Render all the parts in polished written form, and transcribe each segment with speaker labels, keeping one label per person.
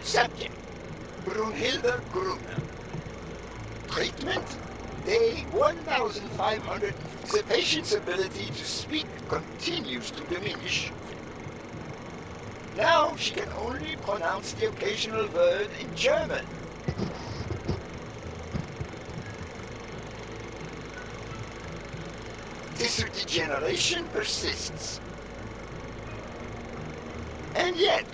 Speaker 1: Subject, Brunhilde Gruner. Treatment, day 1500. The patient's ability to speak continues to diminish. Now she can only pronounce the occasional word in German. Tissue degeneration persists. And yet,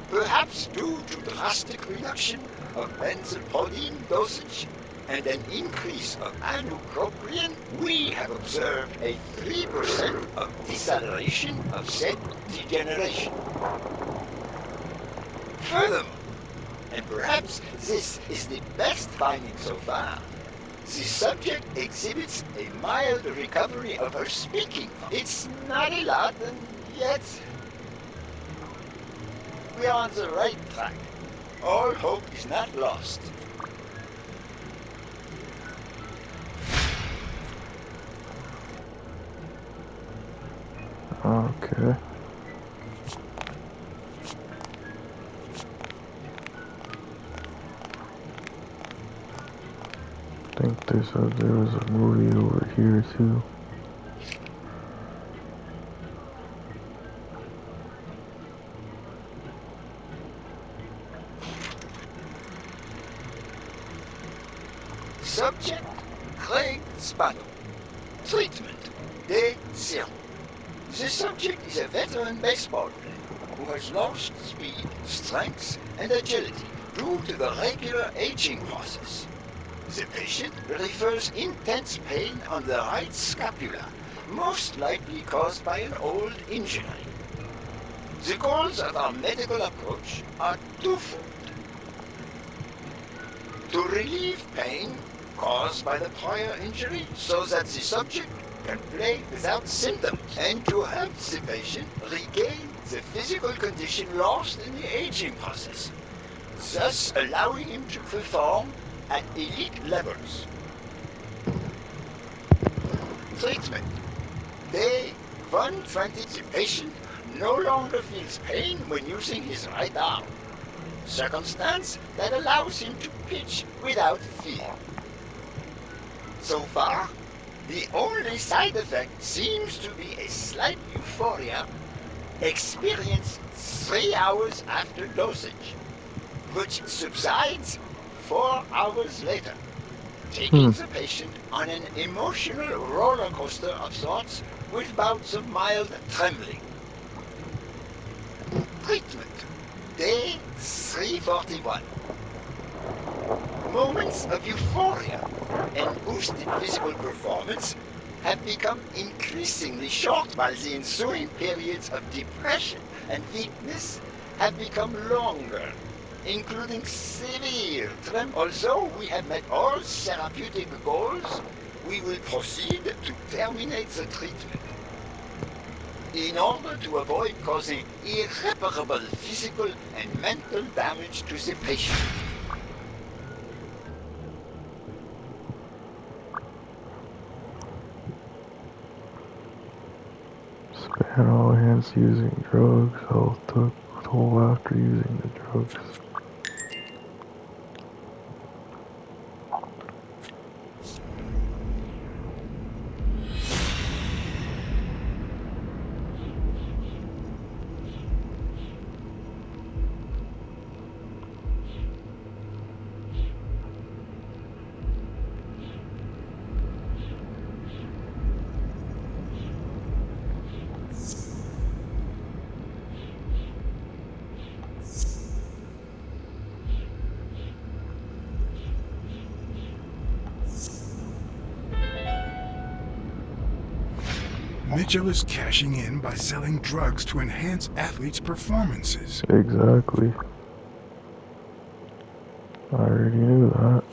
Speaker 1: perhaps due to drastic reduction of benzodiazepine dosage and an increase of anucloprine, we have observed a 3% of deceleration of said degeneration. Furthermore, and perhaps this is the best finding so far, the subject exhibits a mild recovery of her speaking. It's not a lot, and yet we are on the right track. All hope is not lost.
Speaker 2: Okay. I think they said there was a movie over here too.
Speaker 1: Subject, Craig Spano. Treatment, day 0. The subject is a veteran baseball player who has lost speed, strength, and agility due to the regular aging process. The patient refers intense pain on the right scapula, most likely caused by an old injury. The goals of our medical approach are twofold. To relieve pain caused by the prior injury so that the subject can play without symptoms, and to help the patient regain the physical condition lost in the aging process, thus allowing him to perform at elite levels. Treatment. Day 120, the patient no longer feels pain when using his right arm, circumstance that allows him to pitch without fear. So far, the only side effect seems to be a slight euphoria experienced 3 hours after dosage, which subsides 4 hours later, taking the patient on an emotional roller coaster of sorts with bouts of mild trembling. Treatment, day 341. Moments of euphoria and boosted physical performance have become increasingly short, while the ensuing periods of depression and weakness have become longer, including severe tremor. Although we have met all therapeutic goals, we will proceed to terminate the treatment in order to avoid causing irreparable physical and mental damage to the patient.
Speaker 2: Spano enhanced using drugs. Health took toll after using the drugs.
Speaker 3: Mitchell is cashing in by selling drugs to enhance athletes' performances.
Speaker 2: Exactly. I already knew that.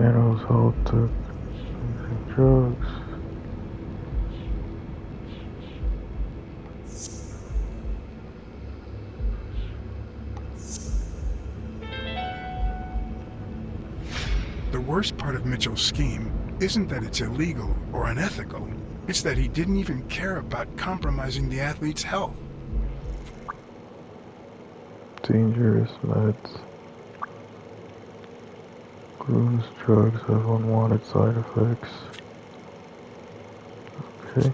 Speaker 2: Manuel's health took using drugs.
Speaker 3: The worst part of Mitchell's scheme isn't that it's illegal or unethical. It's that he didn't even care about compromising the athlete's health.
Speaker 2: Dangerous meds. Groom's drugs have unwanted side effects. Okay.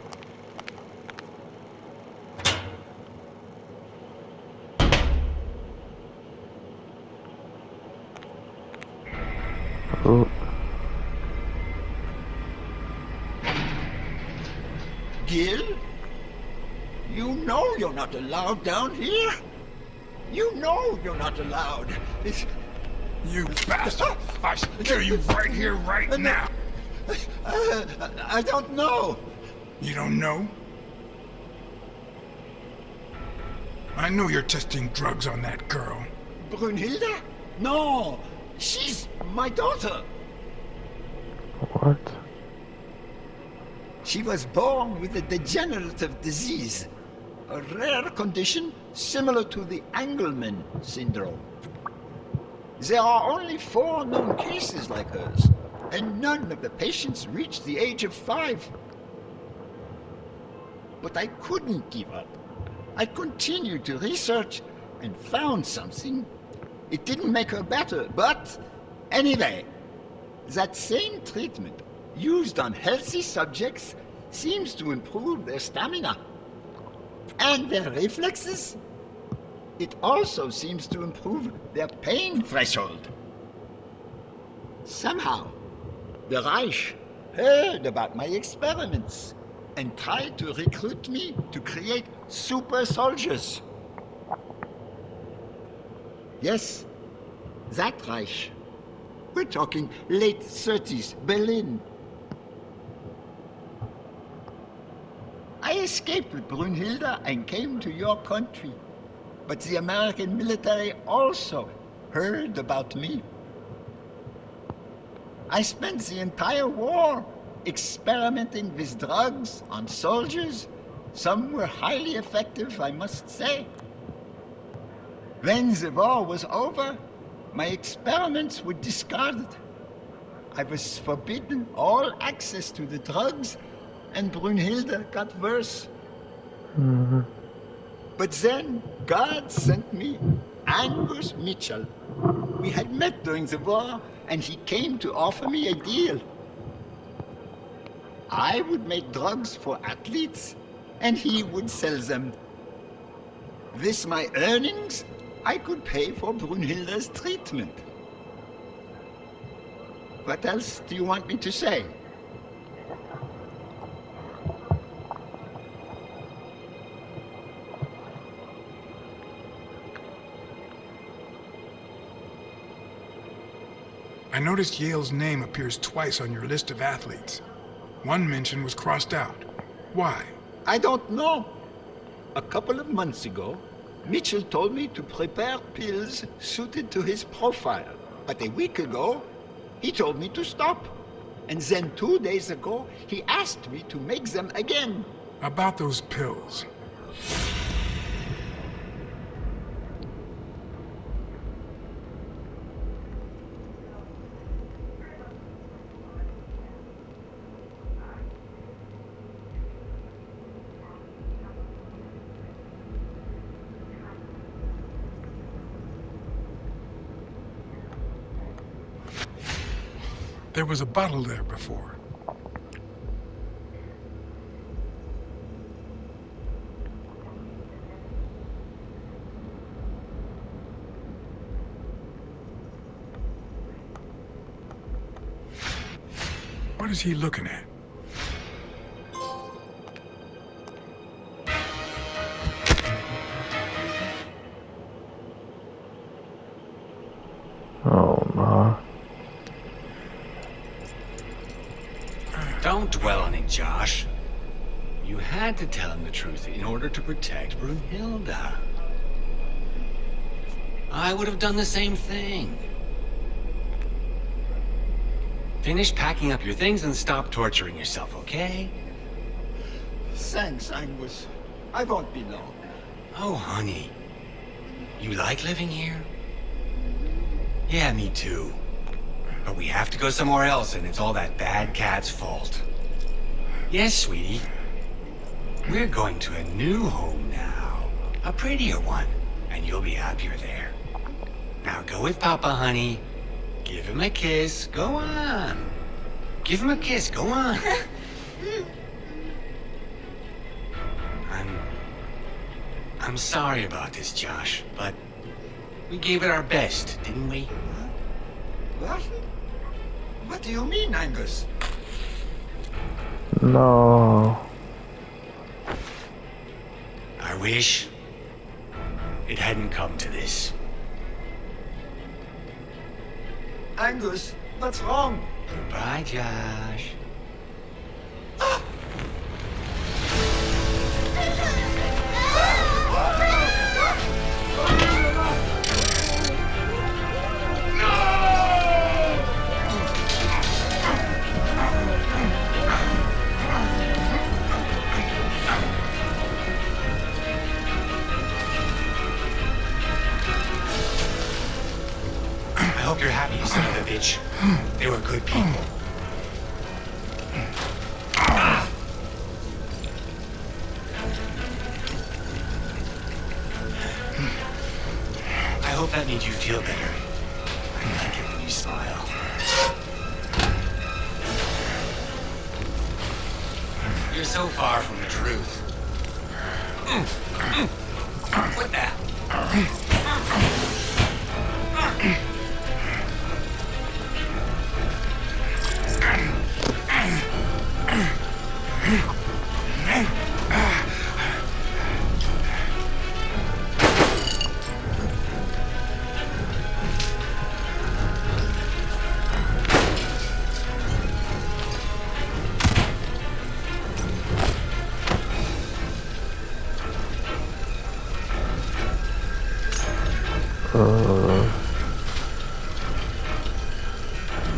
Speaker 2: Oh,
Speaker 1: Gil? You know you're not allowed down here. You know you're not allowed. It's...
Speaker 3: You bastard! I kill you right here, right now!
Speaker 1: I don't know.
Speaker 3: You don't know? I know you're testing drugs on that girl.
Speaker 1: Brunhilde? No, she's my daughter.
Speaker 2: what?
Speaker 1: She was born with a degenerative disease, a rare condition similar to the Angelman syndrome. There are only 4 known cases like hers, and none of the patients reached the age of 5. But I couldn't give up. I continued to research and found something. It didn't make her better, but anyway, that same treatment used on healthy subjects seems to improve their stamina and their reflexes. It also seems to improve their pain threshold. Somehow, the Reich heard about my experiments and tried to recruit me to create super soldiers. Yes, that Reich. We're talking late 30s, Berlin. I escaped with Brunhilde and came to your country. But the American military also heard about me. I spent the entire war experimenting with drugs on soldiers. Some were highly effective, I must say. When the war was over, my experiments were discarded. I was forbidden all access to the drugs, and Brunhilde got worse. But then God sent me Angus Mitchell. We had met during the war, and he came to offer me a deal. I would make drugs for athletes, and he would sell them. With my earnings, I could pay for Brunhilde's treatment. What else do you want me to say?
Speaker 3: I noticed Yale's name appears twice on your list of athletes. One mention was crossed out. Why?
Speaker 1: I don't know. A couple of months ago, Mitchell told me to prepare pills suited to his profile. But a week ago, he told me to stop. And then 2 days ago, he asked me to make them again.
Speaker 3: About those pills. There was a bottle there before. What is he looking at?
Speaker 2: Oh, nah.
Speaker 4: Don't dwell on it, Josh. You had to tell him the truth in order to protect Brunhilde. I would have done the same thing. Finish packing up your things and stop torturing yourself, okay?
Speaker 1: Thanks, Angus. I won't be long.
Speaker 4: Oh, honey. You like living here? Yeah, me too. But we have to go somewhere else, and it's all that bad cat's fault. Yes, sweetie. We're going to a new home now. A prettier one. And you'll be happier there. Now go with Papa, honey. Give him a kiss. Go on. Give him a kiss. Go on. I'm sorry about this, Josh, but we gave it our best, didn't we?
Speaker 1: What? What do you mean, Angus?
Speaker 2: No.
Speaker 4: I wish it hadn't come to this.
Speaker 1: Angus, what's wrong?
Speaker 4: Goodbye, Josh. I hope you're happy, you son of a bitch. They were good people. I hope that made you feel better. I like it when you smile. You're so far from the truth. What the?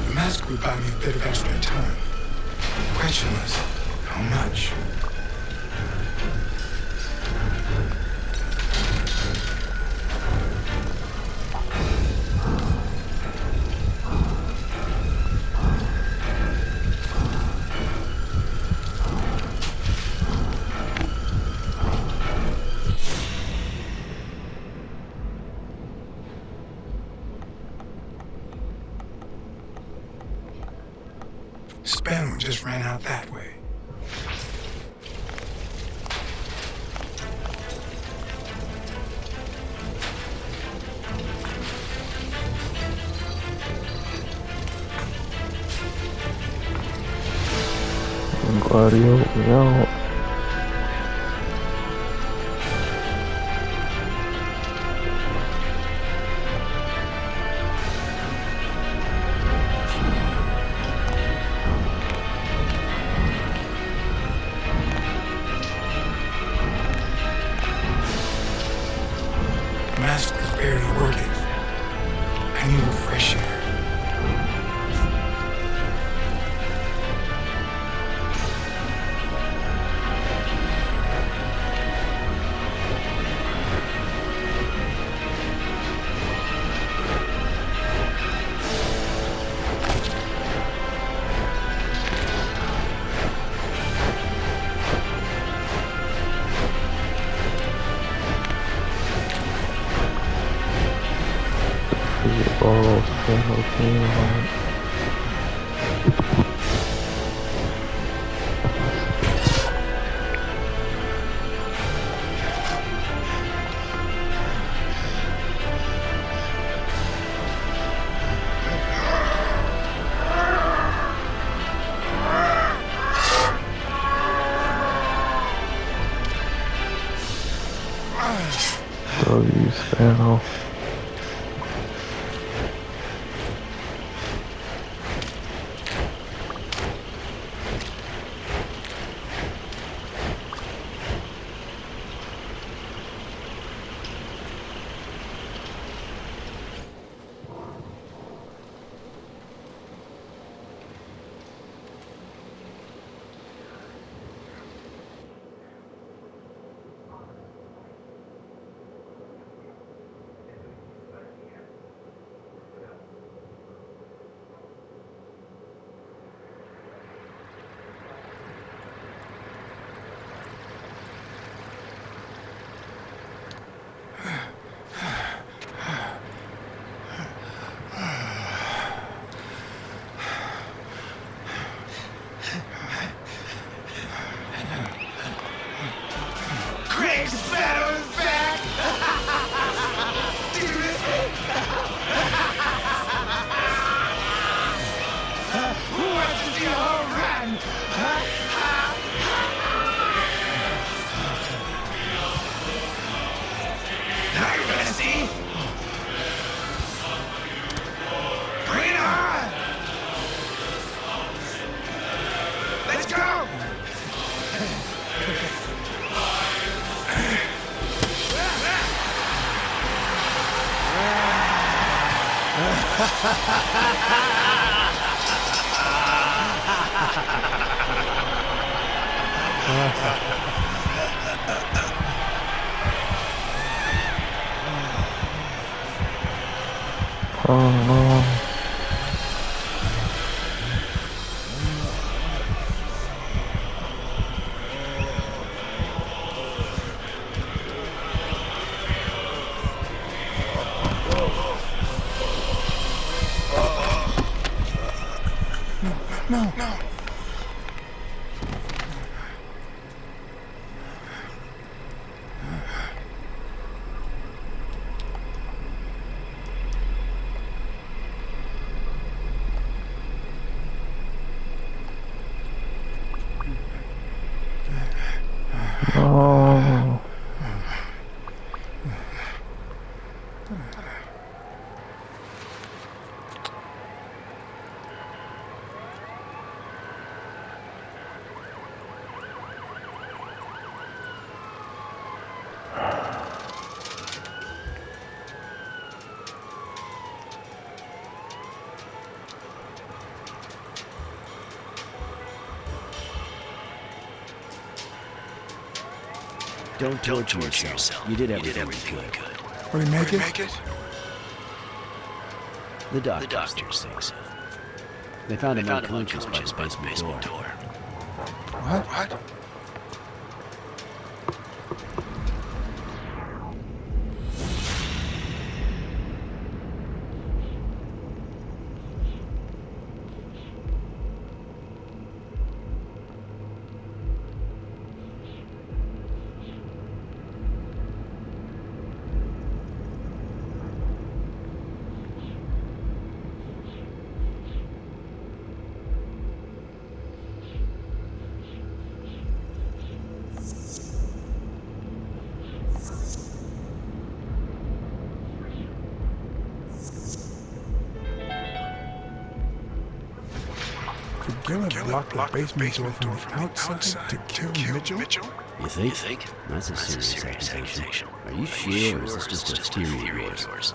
Speaker 3: The mask would buy me a bit of extra time. The question was, how much? Spam just ran out that way.
Speaker 2: I'm glad he helped me out.
Speaker 3: The mask is barely working. I need a fresh air.
Speaker 2: Oh, okay. Love you, Spano. Oh no.
Speaker 3: No, no.
Speaker 2: No.
Speaker 5: Don't torture yourself. You did everything you could.
Speaker 3: Will he make it?
Speaker 5: The doctors say so. They found him unconscious by the basement door.
Speaker 3: What? Could Gil have blocked the basement door from the outside to kill Mitchell?
Speaker 5: You think? That's a serious accusation. Are you sure, or is this just a theory of yours?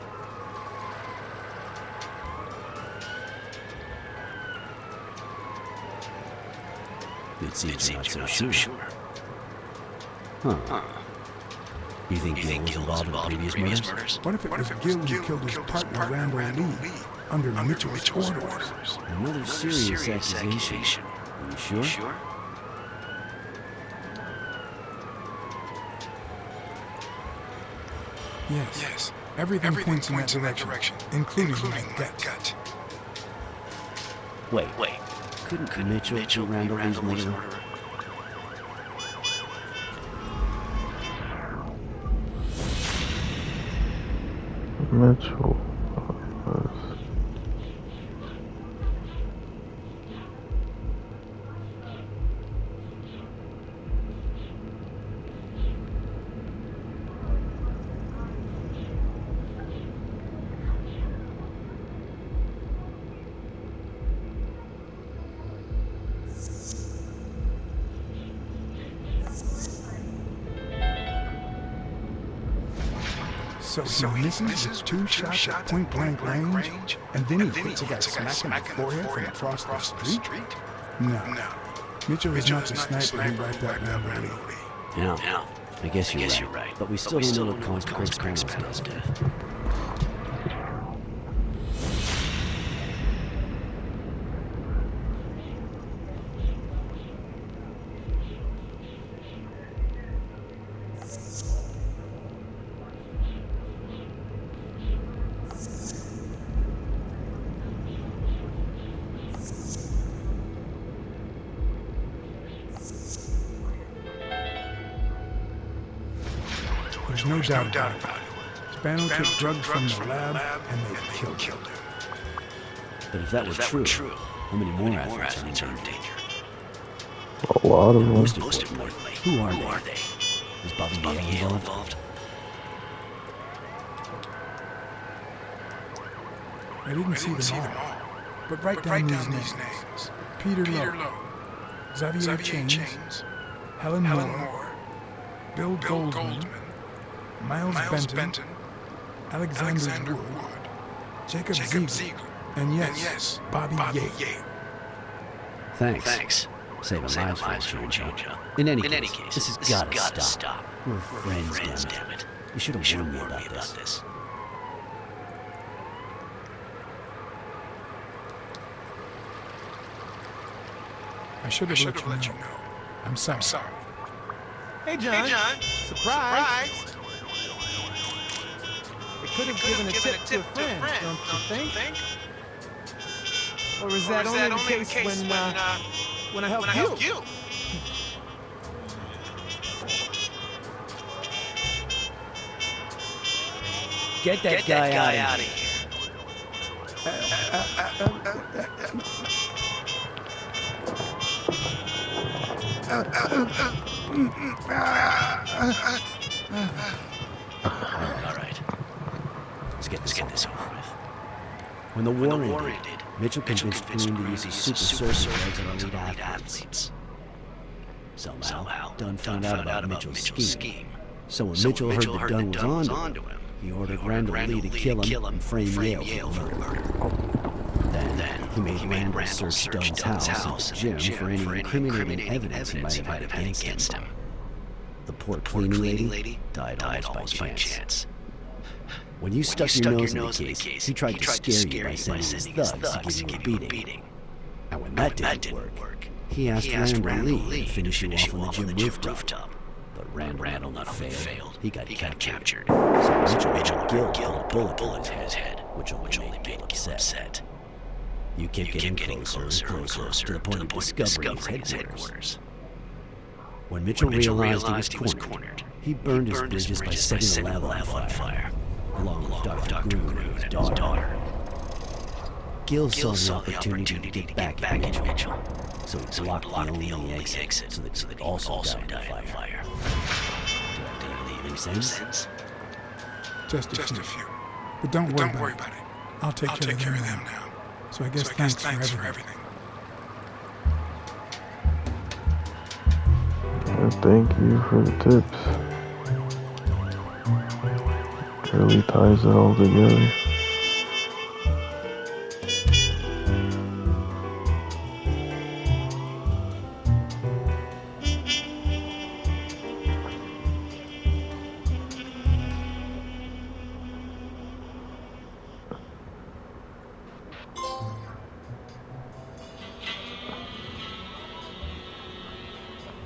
Speaker 5: It seems you're not so sure. Huh. You think Gil was involved in previous murders?
Speaker 3: What if it was Gil who killed his partner Randall Lee under Mitchell's orders?
Speaker 5: Another serious accusation. Are you sure?
Speaker 3: Yes. Everything points in that direction, including my gut.
Speaker 5: Wait. Couldn't Mitchell be Randall Lee's murderer?
Speaker 2: Mitchell was...
Speaker 3: So he misses his two shots at point-blank range, and then he hits a guy smack in the forehead from across the street? No. Mitchell is not the sniper who wiped out Randall Lee.
Speaker 5: Yeah, I guess you're right. But we still don't know what caused Chris Connell's death.
Speaker 3: There's no doubt about it. Spano took drugs from the lab, and they killed him.
Speaker 5: But if that were true, how many more athletes are in danger?
Speaker 2: A lot of them.
Speaker 5: Most importantly, who are they? Is Bobby Yale involved?
Speaker 3: I didn't see them all, but write down these names. Peter Lowe, Xavier Chains, Helen Moore, Bill Goldman, Miles Benton, Alexander Wood, Jacob Ziegler. And yes, Bobby Yale.
Speaker 5: Thanks. Saving lives for a change, huh? In any case, this has gotta stop. We're friends, damn it. You should have warned me about this.
Speaker 3: I should have let you know. I'm sorry.
Speaker 6: Hey, John. Surprise. They could have given a tip to a friend, don't you think? Or is that only the case when I help you?
Speaker 5: Get that guy out of here. All right. Let's get this over with. When the war ended, Mitchell convinced Green to use his super soldier legs on elite athletes. Somehow, Dunn found out about Mitchell's scheme. So when Mitchell heard that Dunn was onto him, he ordered Randall Lee to kill him and frame Yale for murder. Then he made Randall search Dunn's house and the gym for any incriminating evidence he might have had against him. The poor cleaning lady died almost by chance. When you stuck your nose in the case, he tried to scare you by sending his thugs to give you a beating. And when that didn't work, he asked Randall Lee to finish you off on the gym rooftop. But Randall not only failed, he got captured. So Mitchell Gill pulled a bullet in his head, which only made Gill upset. You kept getting closer and closer to the point of discovering his headquarters. When Mitchell realized he was cornered, he burned his bridges by setting the lab on fire, along with Dr. Groon and his daughter. Gill saw the opportunity to get back at Mitchell, so he blocked the only exit so that he could also die in the fire. Did that make sense?
Speaker 3: Just a few. But don't worry about it. I'll take care of them now. So I guess thanks for everything.
Speaker 2: And thank you for the tips. Really ties it all together.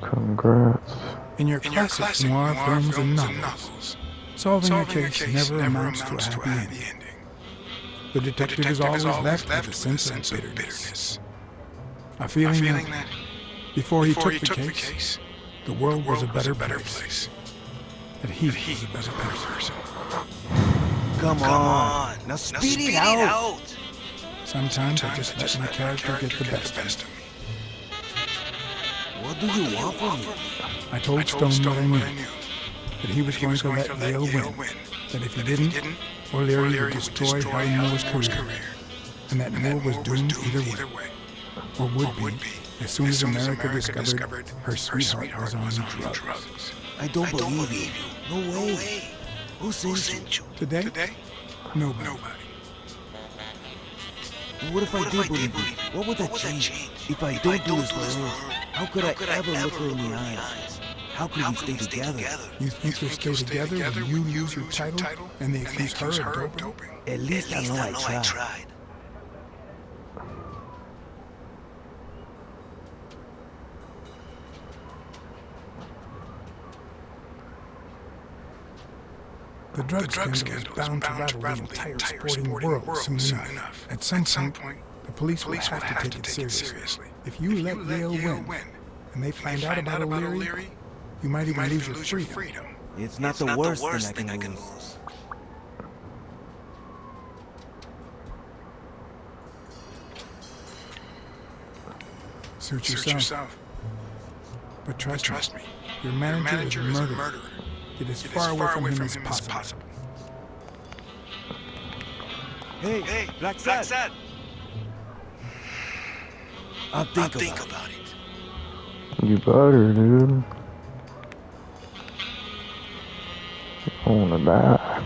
Speaker 2: Congrats.
Speaker 3: In your classic noir films and novels, solving a case never amounts to a happy ending. The detective is always left with a sense of bitterness. A feeling that before he took the case, the world was a better place. That he was a better person.
Speaker 6: Come on. Now speed it out.
Speaker 3: Sometimes I just let my character get the best of me.
Speaker 6: What do you want from me?
Speaker 3: I told Stone what I knew. That he was going to let Yale win. That if he didn't, O'Leary would destroy Helen Moore's career. And that Moore was doomed either way. Or would be, as soon as America discovered her sweetheart was on drugs.
Speaker 6: I don't believe you. No way. Who sent you?
Speaker 3: Today? Nobody.
Speaker 6: What if I did believe you? What would that change? If I don't do this for her, how could I ever look her in the eyes? How could we stay together?
Speaker 3: You think you'll stay together when you lose your title and they accuse her of doping?
Speaker 6: At least I know I tried.
Speaker 3: The drug scandal is bound to rattle the entire sporting world soon enough. At some point, the police will have to take it seriously. If you let Yale win, and they find out about O'Leary, you might even lose your freedom.
Speaker 6: It's not the worst thing I can lose.
Speaker 3: Suit yourself. But trust me, your manager is a murderer. Get as far away from him as possible.
Speaker 6: Hey, Blacksad. I'll think about it.
Speaker 2: You better, dude. I wanna die.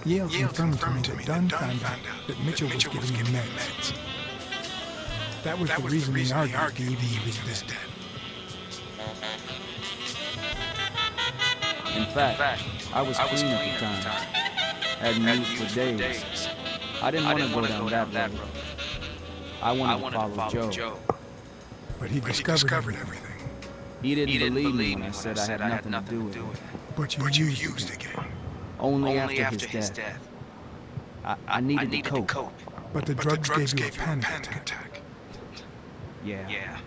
Speaker 3: Yale confirmed to me that Dunn found out that Mitchell was giving him meds. That was the reason they argued the evening he was dead.
Speaker 7: In fact, I was clean at the time. Hadn't used for days. I didn't want to go down that road. I wanted to follow Joe.
Speaker 3: But he discovered everything.
Speaker 7: He didn't believe me when I said I had nothing to do with it.
Speaker 3: But you used again.
Speaker 7: Only after his death. I needed to cope.
Speaker 3: But the drugs gave you a panic attack.
Speaker 7: Yeah.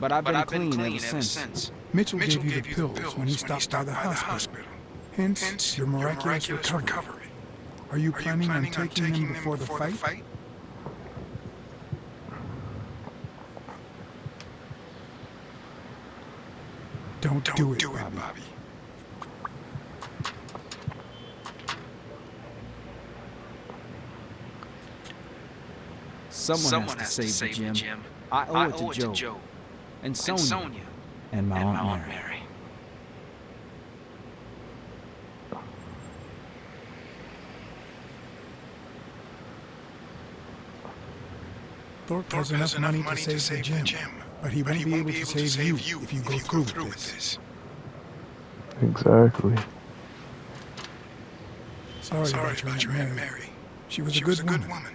Speaker 7: But I've been clean ever since.
Speaker 3: Mitchell gave you the pills when he stopped by the hospital. Hence, your miraculous recovery. Are you planning on taking them before the fight? Don't do it, Bobby.
Speaker 7: Someone has to save the gym. I owe it to Joe. And Sonia. And my Aunt Mary.
Speaker 3: Thorpe has enough money to save the gym, but he won't be able to save you if you go through with this.
Speaker 2: Exactly.
Speaker 3: Sorry about your Aunt Mary. She was a good woman.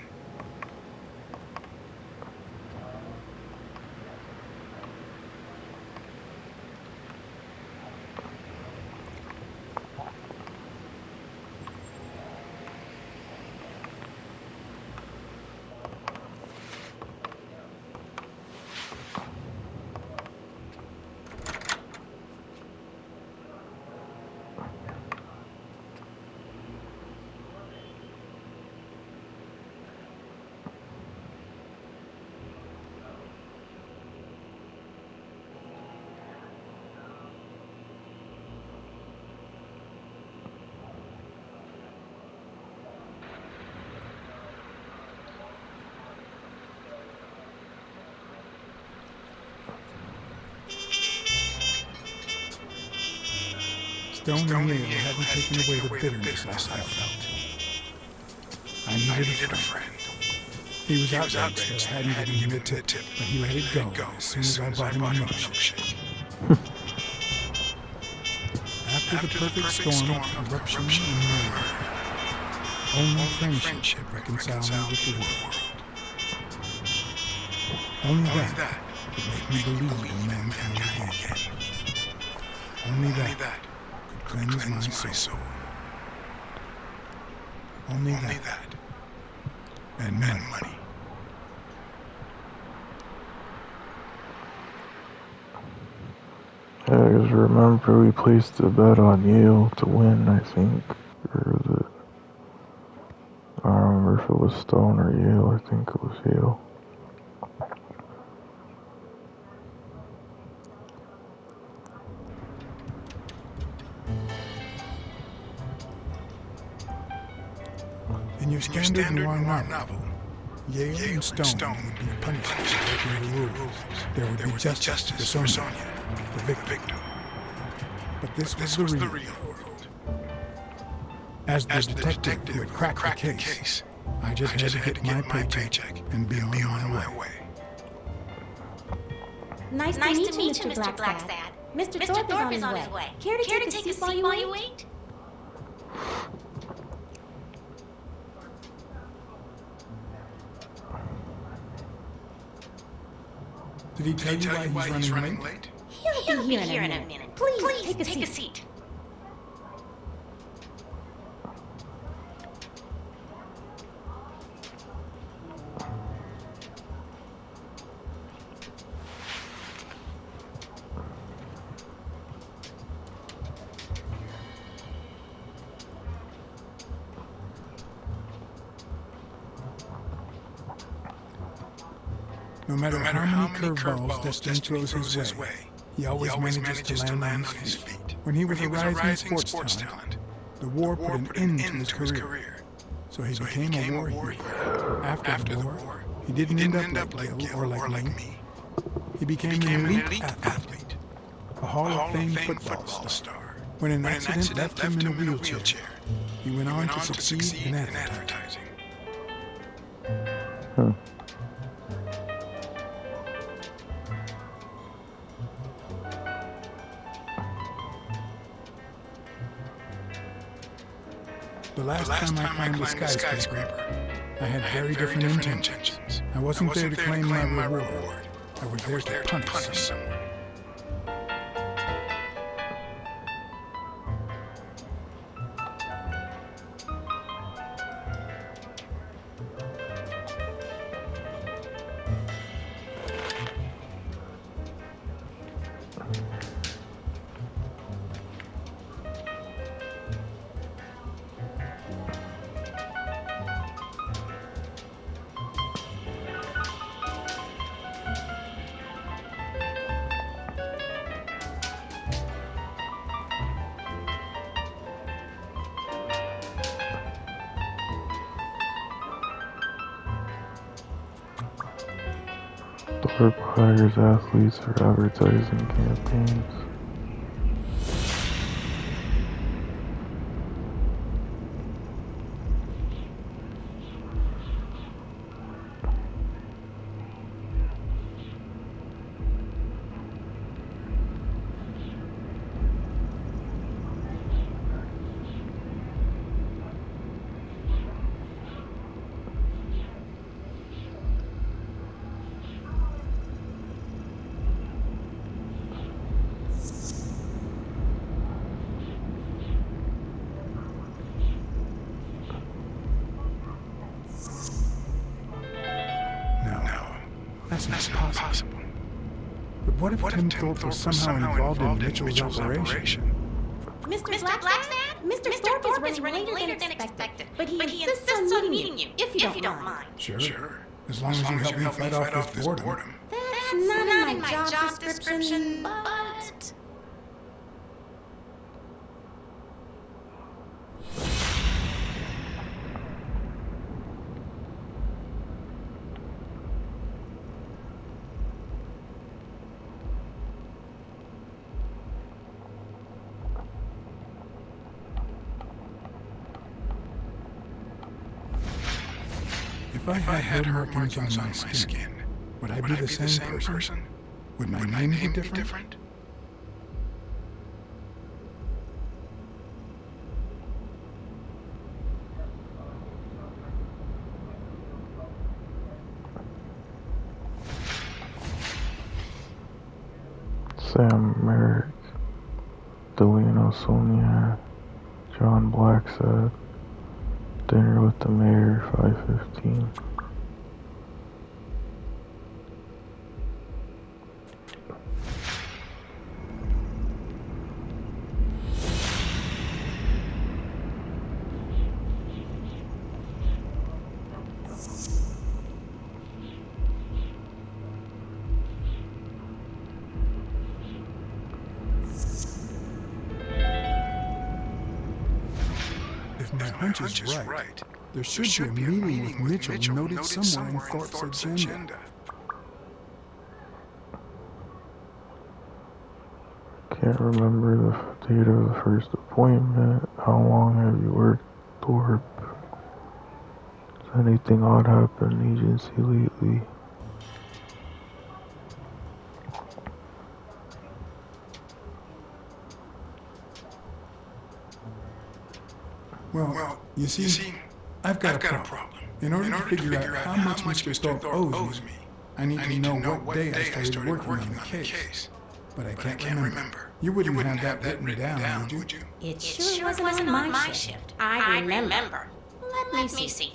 Speaker 3: Stone and Yale hadn't taken away the bitterness I felt. I needed a friend. He was outraged that I hadn't given him a tip, but he let it go as soon as I bought him a milkshake. After the perfect storm of corruption and murder, only friendship could reconcile me with the world. Only that could make me believe in mankind again. Only that could cleanse my soul. Only that. And money.
Speaker 2: Yeah, because remember we placed a bet on Yale to win, I think. Or was it? I don't remember if it was Stone or Yale. I think it was Yale.
Speaker 3: In your standard noir novel, Yale and Stone would be punished for breaking the rules. There would be justice for Sonia, the victim. But this was the real world. As the detective who had cracked the case, I just had to get my paycheck and be on my way.
Speaker 8: Nice to meet you, Mr. Blacksad. Mr. Thorpe is on his way. Care to take a seat while you wait?
Speaker 3: Did he tell you why he's running late?
Speaker 8: He'll be here in a minute. Please take a seat.
Speaker 3: No matter how many curveballs Destiny throws his way, he always manages to land on his feet. When he was a rising sports talent, the war put an end to his career, so he became a war hero. After the war, he didn't end up like Gil or like me. He became an elite athlete, a Hall of Fame football star. When an accident left him in a wheelchair, He went on to succeed in advertising.
Speaker 2: Huh.
Speaker 3: The last time I climbed the skyscraper, I had very different intentions. I wasn't there to claim my reward. I was there to punish someone.
Speaker 2: Thorpe hires athletes for advertising campaigns.
Speaker 3: That's not possible. But what if Tim Thorpe was somehow involved in Mitchell's operation?
Speaker 8: Mr. Blacksad? Mr. Thorpe is running later than expected, but he insists on meeting you, if you don't mind.
Speaker 3: Sure. As long as you help me fight off this boredom.
Speaker 8: That's not in my job description, but...
Speaker 3: If I had her markings on my skin, would I be the same person? Would my name be different?
Speaker 2: Sam Merrick, Delano Sonia, John Blacksad. Dinner with the mayor, 5:15.
Speaker 3: If my hunch is right, there should be a meeting with Mitchell noted somewhere in Thorpe's agenda.
Speaker 2: Can't remember the date of the first appointment. How long have you worked, Thorpe? Has anything odd happened in the agency lately?
Speaker 3: Well, you see, I've got a problem. In order to figure out how much Mr. Thorpe owes me, I need to know what day I started working on the case. But I can't remember. You wouldn't have that written down, would you?
Speaker 8: It sure wasn't on my shift. I remember. Let me see.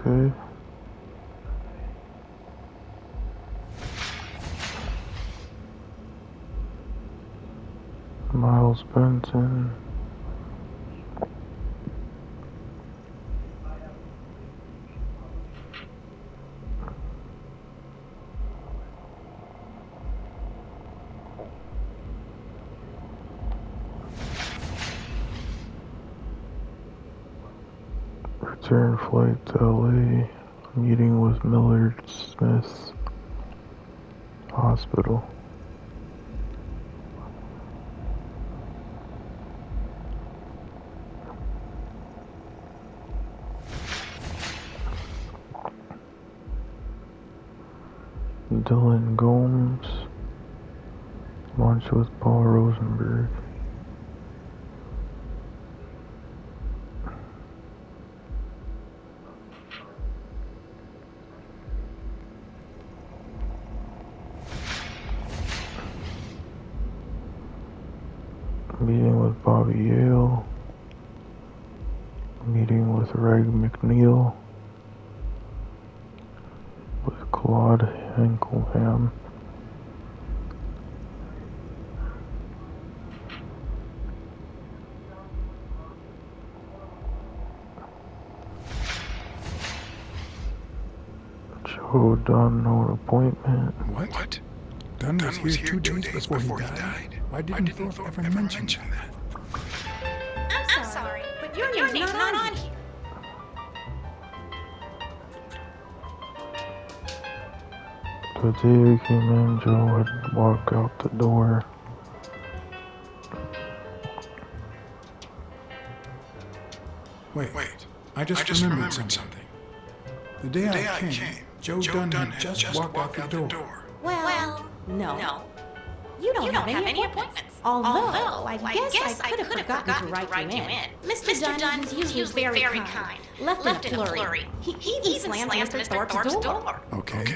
Speaker 2: Okay. Miles Benton. return flight to LA. Meeting with Millard Smith Hospital. Dylan Gomes. Lunch with Paul Rosenberg. Meeting with Bobby Yale. Meeting with Reg McNeil. With Claude Henkelham. Joe Dunn, no appointment.
Speaker 3: What? Dunn was here 2 days before he died? Why didn't Thorpe ever mention that?
Speaker 8: I'm sorry, but your name's not on here.
Speaker 2: The day we came in, Joe had walked out the door.
Speaker 3: Wait. I just remembered something. The day I came, Joe Dunn had just walked out the door.
Speaker 8: Well, no. You don't have any appointments. Although, I guess I could have forgotten to write you in. Mr. Dunn is usually very kind. Left in a flurry. He even slammed Mr. Thorpe's door.
Speaker 3: Okay.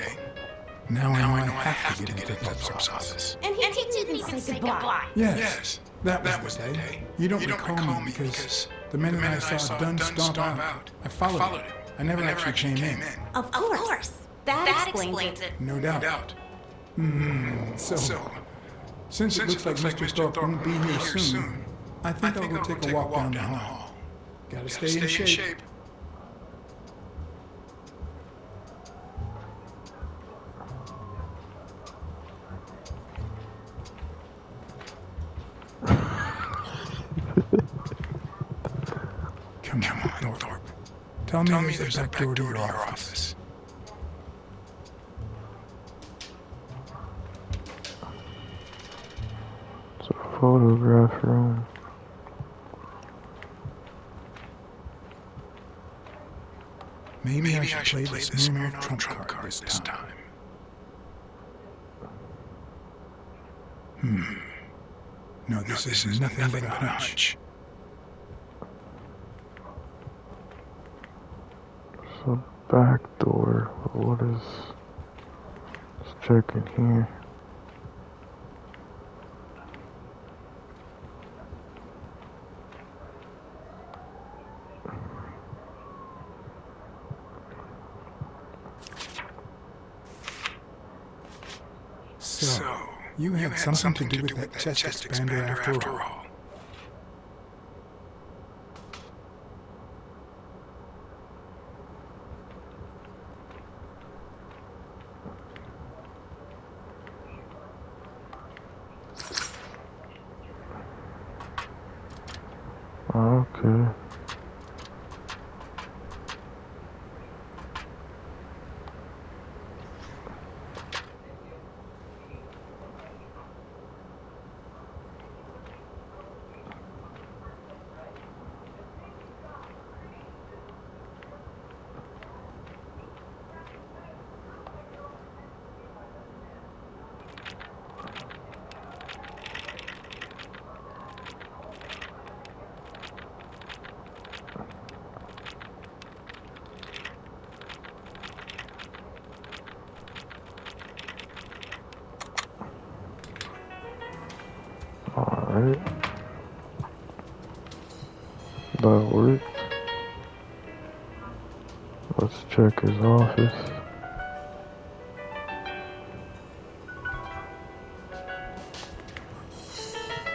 Speaker 3: Now I know I have to get into Thorpe's office.
Speaker 8: And he didn't even say goodbye.
Speaker 3: Yes, that was the day. You don't recall me because the minute I saw Dunn stomp out, I followed him. I never actually came in.
Speaker 8: Of course. That explains it.
Speaker 3: No doubt. So, since it looks like Mr. Thorpe won't be here soon, I think I'll go take a walk down the hall. Gotta stay in shape. Come on, Thorpe. Tell me there's a back door to your office.
Speaker 2: It's a photograph room.
Speaker 3: Maybe I should play the Smirnoff trump card this time. No, this is nothing but a hunch.
Speaker 2: It's a back door. What is... Let's check in here.
Speaker 3: So, you had something to do with that chest expander after all.
Speaker 2: Okay. Alright. That worked. Let's check his office.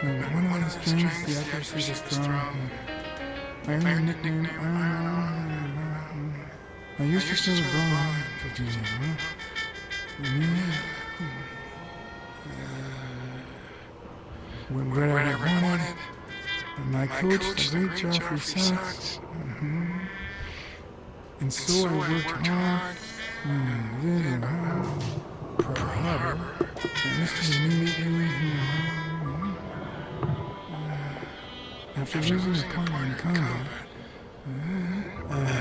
Speaker 3: One of these things, the accuracy is strong. My only nickname, I used to still bone. Whenever I wanted, and my coach, the great Geoffrey Sachs. And so I worked hard, then Pearl Harbor, enlisted immediately. After losing a point in combat,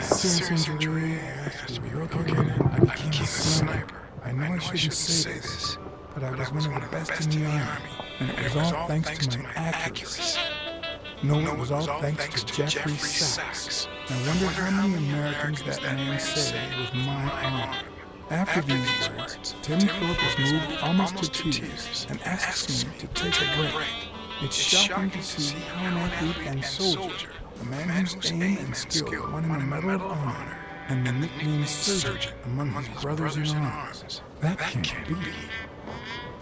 Speaker 3: serious injury, asked to be relocated, I became a sniper. I know I shouldn't say this, but I was one of the best in the Army, and it was all thanks to my accuracy. No, it was all thanks to Jeffrey Sachs. I wonder how many Americans that man saved with my arm. After these words, Tim Phillips was moved almost to tears and asks me to take a break. It's shocking to see how an athlete and soldier, a man whose aim and skill won him a Medal of Honor and the nickname Surgeon among his brothers in arms. That can't be.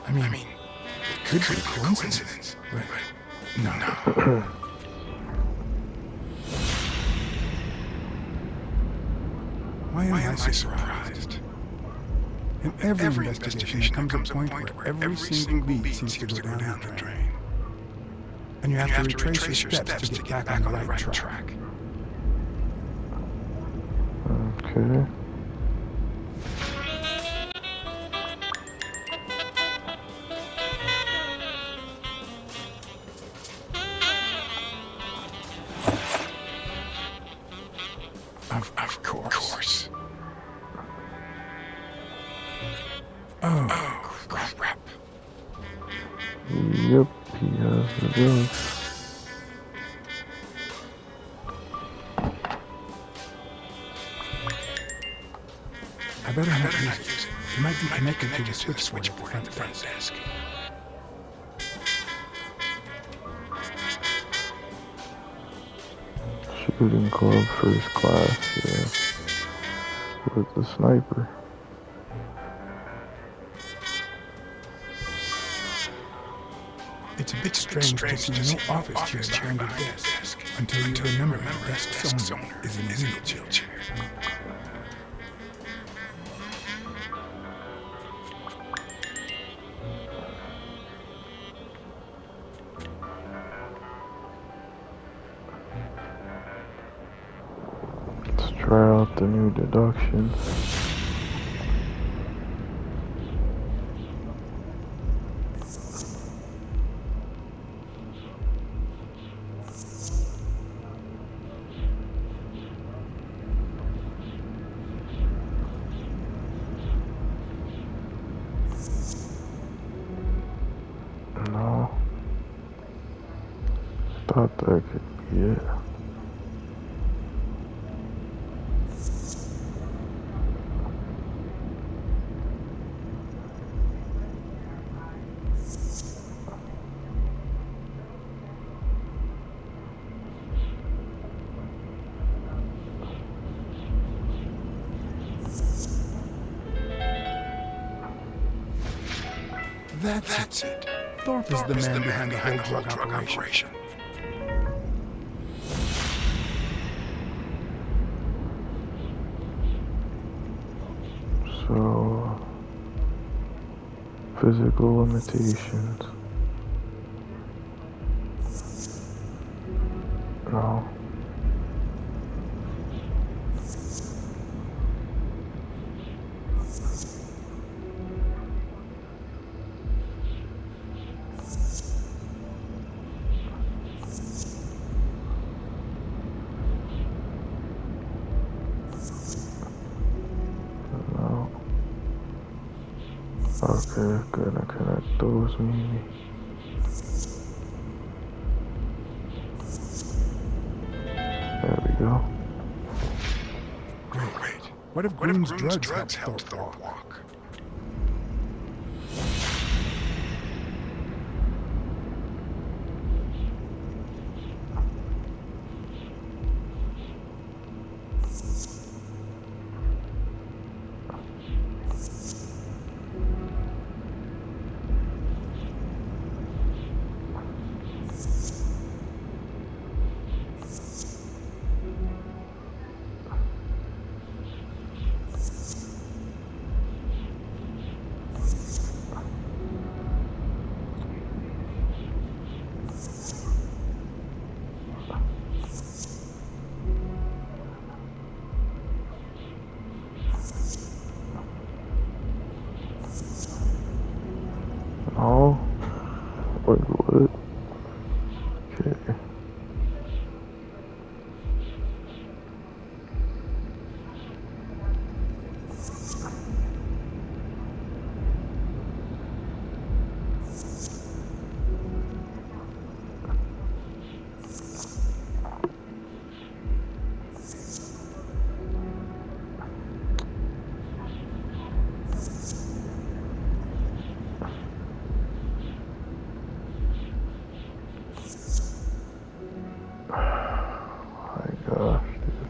Speaker 3: I mean, it could be a coincidence, but no. Why am I surprised? In every investigation, there comes a point where every single beat seems to go down the drain. And you have to retrace your steps to get back on the right track.
Speaker 2: Okay.
Speaker 3: Of course. Oh, crap.
Speaker 2: Yep, he has the gun.
Speaker 3: I better not use it. It might be connected to the switchboard at the front desk.
Speaker 2: Shooting club first class, yeah. With the sniper.
Speaker 3: It's a bit strange to see no office chair behind your desk until you remember your desk's owner is in a wheelchair.
Speaker 2: Let's try out the new deduction. No. Thought that could be it.
Speaker 3: That's it. Thorpe is the man behind the whole drug operation.
Speaker 2: So, physical limitations. No. No. Okay, gonna connect those maybe. There we go.
Speaker 3: Wait. What if Green's drugs helped Thorpe walk?
Speaker 2: Like what? Okay. My gosh, dude.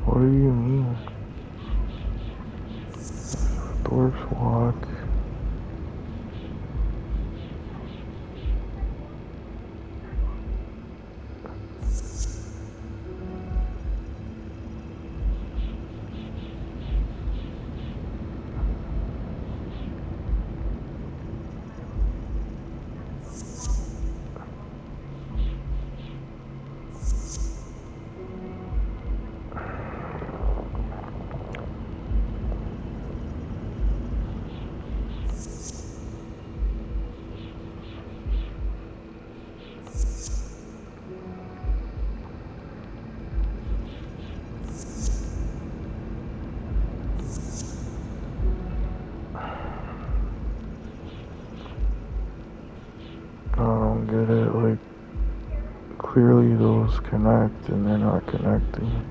Speaker 2: What do you mean? Dwarf's walk. I don't get it. Like, clearly those connect and they're not connecting.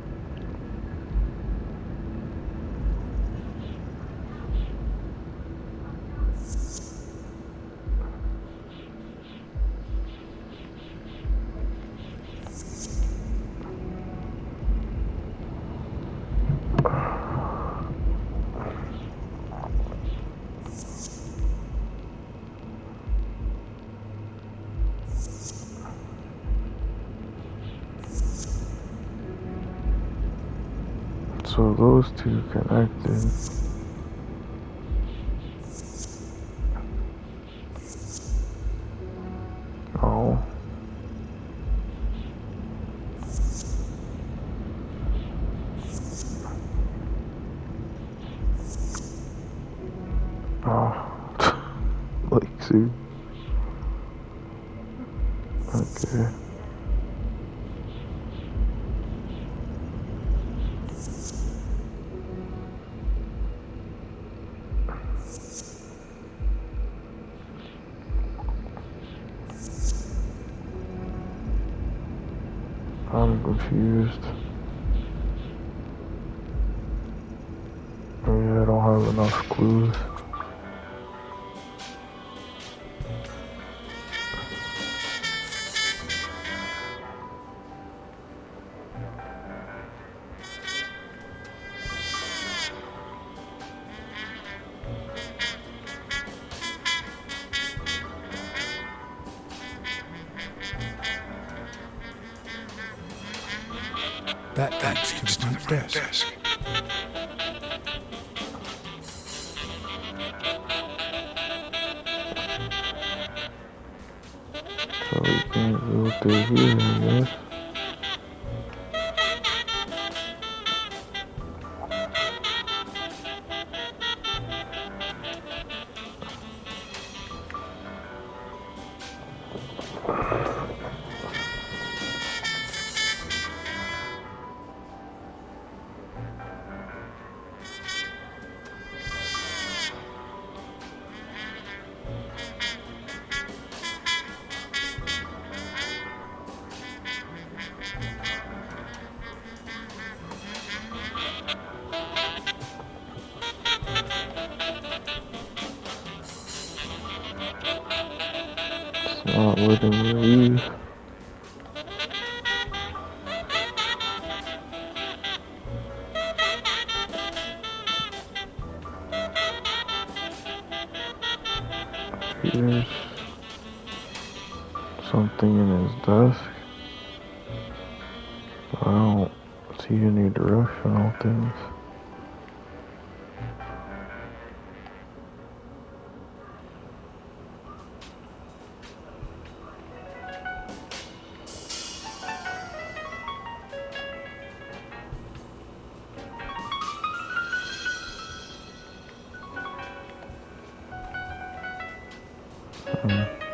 Speaker 2: So those two connected. Oh. Oh. Like, see? Okay. I'm confused. Maybe I don't have enough clues.
Speaker 3: That leads to the front desk.
Speaker 2: So we can't go through here, I guess. It's not letting me leave. Here's something in his desk. I don't see any directional things. Mm.